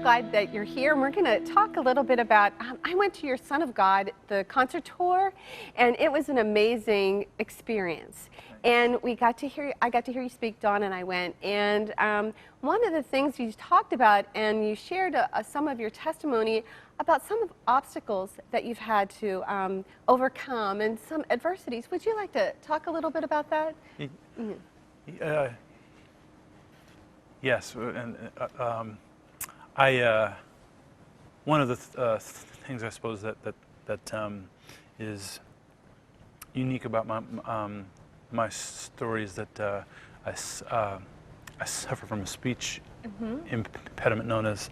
glad that you're here, and we're going to talk a little bit about, I went to your Son of God, the concert tour, and it was an amazing experience. And I got to hear you speak, Dawn and I went, and one of the things you talked about, and you shared some of your testimony about some of the obstacles that you've had to overcome and some adversities. Would you like to talk a little bit about that? Yes, and one of the things I suppose that is unique about my story is that I suffer from a speech impediment known as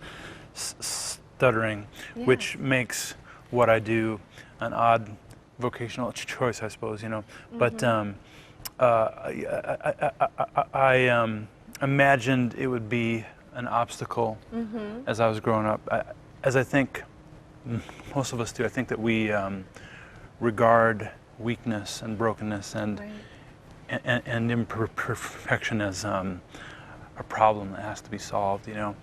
stuttering, which makes what I do an odd vocational choice, I suppose, you know. But I imagined it would be an obstacle as I was growing up. As I think most of us do, I think that we regard weakness and brokenness and imperfection as a problem that has to be solved, you know.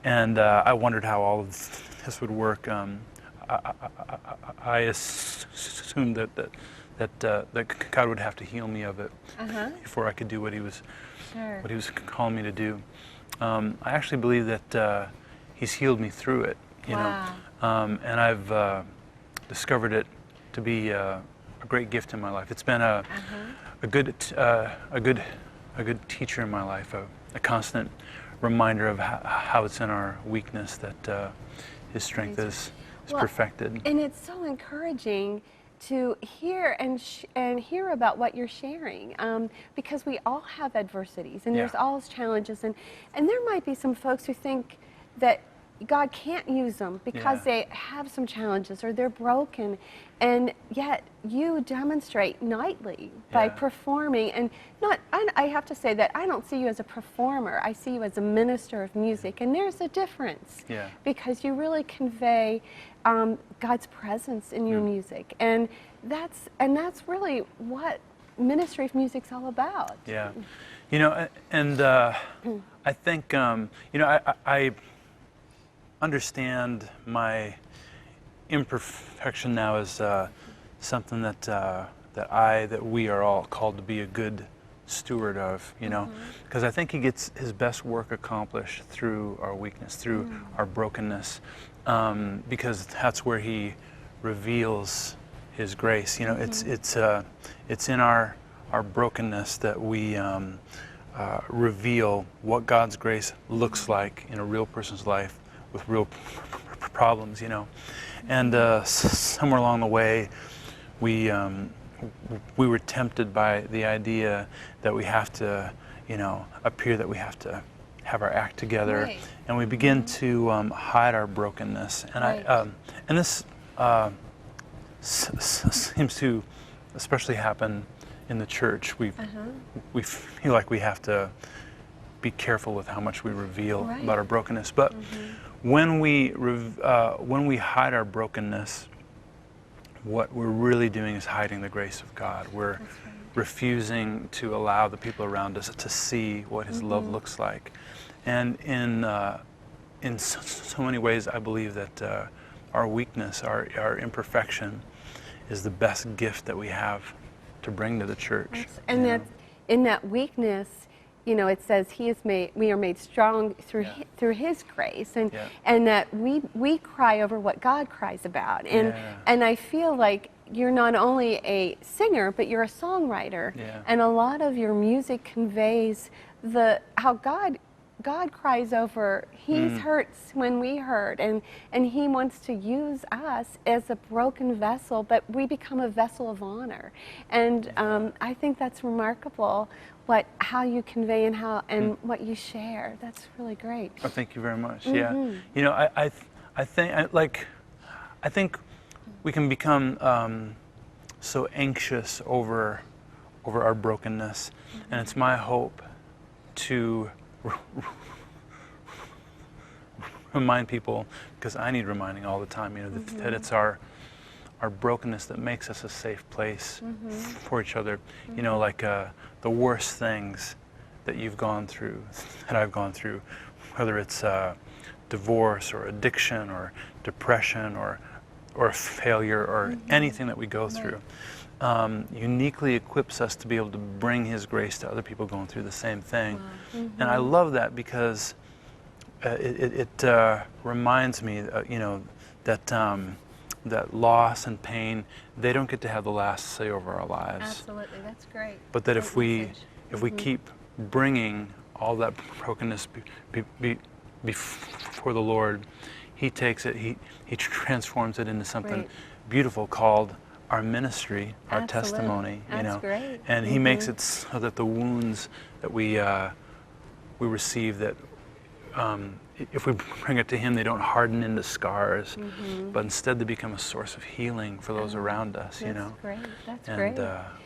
And I wondered how all of this would work. I assumed that God would have to heal me of it before I could do what He was calling me to do. I actually believe that He's healed me through it, you know, and I've discovered it to be a great gift in my life. It's been a good teacher in my life, a constant reminder of how it's in our weakness that His strength is perfected. And it's so encouraging to hear and hear about what you're sharing, because we all have adversities, and there's always challenges, and there might be some folks who think that God can't use them because they have some challenges or they're broken, and yet you demonstrate nightly by performing. And I have to say that I don't see you as a performer. I see you as a minister of music, and there's a difference because you really convey God's presence in your music, and that's really what ministry of music's all about. Yeah, you know, and I think you know, I understand my imperfection now as something that we are all called to be a good steward of, you know, because I think He gets His best work accomplished through our weakness, through our brokenness, because that's where He reveals His grace. You know, it's in our brokenness that we reveal what God's grace looks like in a real person's life with real problems, you know. And somewhere along the way, we were tempted by the idea that we have to, you know, appear that we have to have our act together, and we begin to hide our brokenness. And and this seems to especially happen in the church. We feel like we have to be careful with how much we reveal about our brokenness. But when we hide our brokenness, what we're really doing is hiding the grace of God. We're refusing to allow the people around us to see what His love looks like. And in so many ways, I believe that our weakness, our imperfection, is the best gift that we have to bring to the church. And that in that weakness, you know, it says we are made strong through His grace, and that we cry over what God cries about. And I feel like you're not only a singer, but you're a songwriter, and a lot of your music conveys how God cries over. He hurts when we hurt, and He wants to use us as a broken vessel, but we become a vessel of honor. And I think that's remarkable, how you convey and what you share. That's really great. Oh, thank you very much. Yeah, you know, I think we can become so anxious over our brokenness, and it's my hope to remind people, because I need reminding all the time, you know, that it's our brokenness that makes us a safe place for each other. You know, like the worst things that you've gone through, that I've gone through, whether it's divorce or addiction or depression or failure or anything that we go through, uniquely equips us to be able to bring His grace to other people going through the same thing. Wow. And I love that because it reminds me, that that loss and pain, they don't get to have the last say over our lives. Absolutely, that's great. But that if we message. keep bringing all that brokenness before the Lord, He takes it, He transforms it into something beautiful called our ministry, our testimony. That's great. And He makes it so that the wounds that we receive, that if we bring it to Him, they don't harden into scars, but instead they become a source of healing for those around us. That's great. That's and great.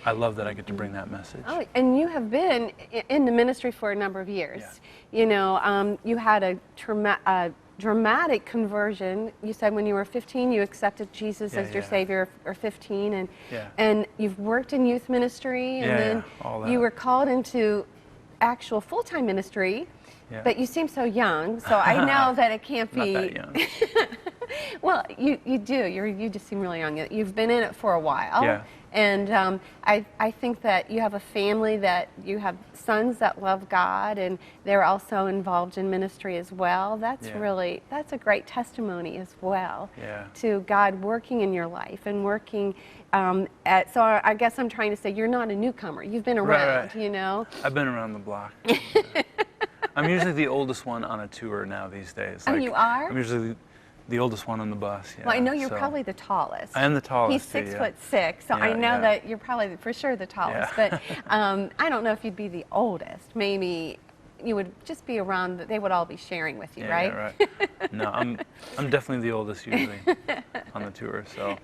I love that I get to bring that message. Oh, and you have been in the ministry for a number of years. Yeah. You had a dramatic conversion. You said when you were 15, you accepted Jesus as your Savior, or 15, and you've worked in youth ministry, and then all that. you were called into actual full-time ministry. But you seem so young, so I know that it can't be. Not that young. Well, you do. You just seem really young. You've been in it for a while. Yeah. And I think that you have a family, that you have sons that love God, and they're also involved in ministry as well. That's that's a great testimony as well to God working in your life and working so I guess I'm trying to say you're not a newcomer. You've been around, I've been around the block. I'm usually the oldest one on a tour now these days. Oh, you are? I'm usually the oldest one on the bus. Well, I know you're probably the tallest. I am the tallest. He's 6'6", so I know that you're probably for sure the tallest. But I don't know if you'd be the oldest. Maybe you would just be around. They would all be sharing with you, right? Yeah, right. No, I'm definitely the oldest usually on the tour. So.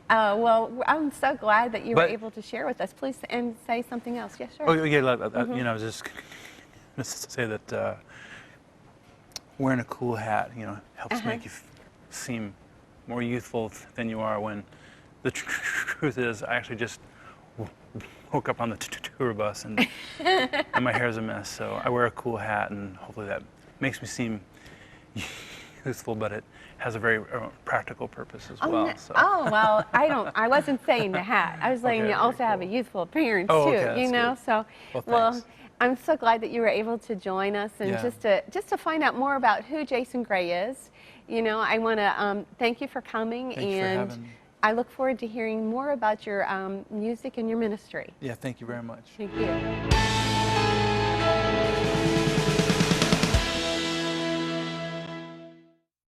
Well, I'm so glad that you were able to share with us. Please and say something else. Yes, sure. Oh yeah, I was just to say that wearing a cool hat, helps make you seem more youthful than you are, when the truth is I actually just woke up on the tour bus and my hair's a mess. So I wear a cool hat, and hopefully that makes me seem youthful, but it has a very practical purpose as well. So. Oh, well, I wasn't saying the hat. I was saying you also have a youthful appearance too, good. So, well, I'm so glad that you were able to join us, and just to find out more about who Jason Gray is. I want to thank you for coming, and I look forward to hearing more about your music and your ministry. Yeah, thank you very much. Thank you.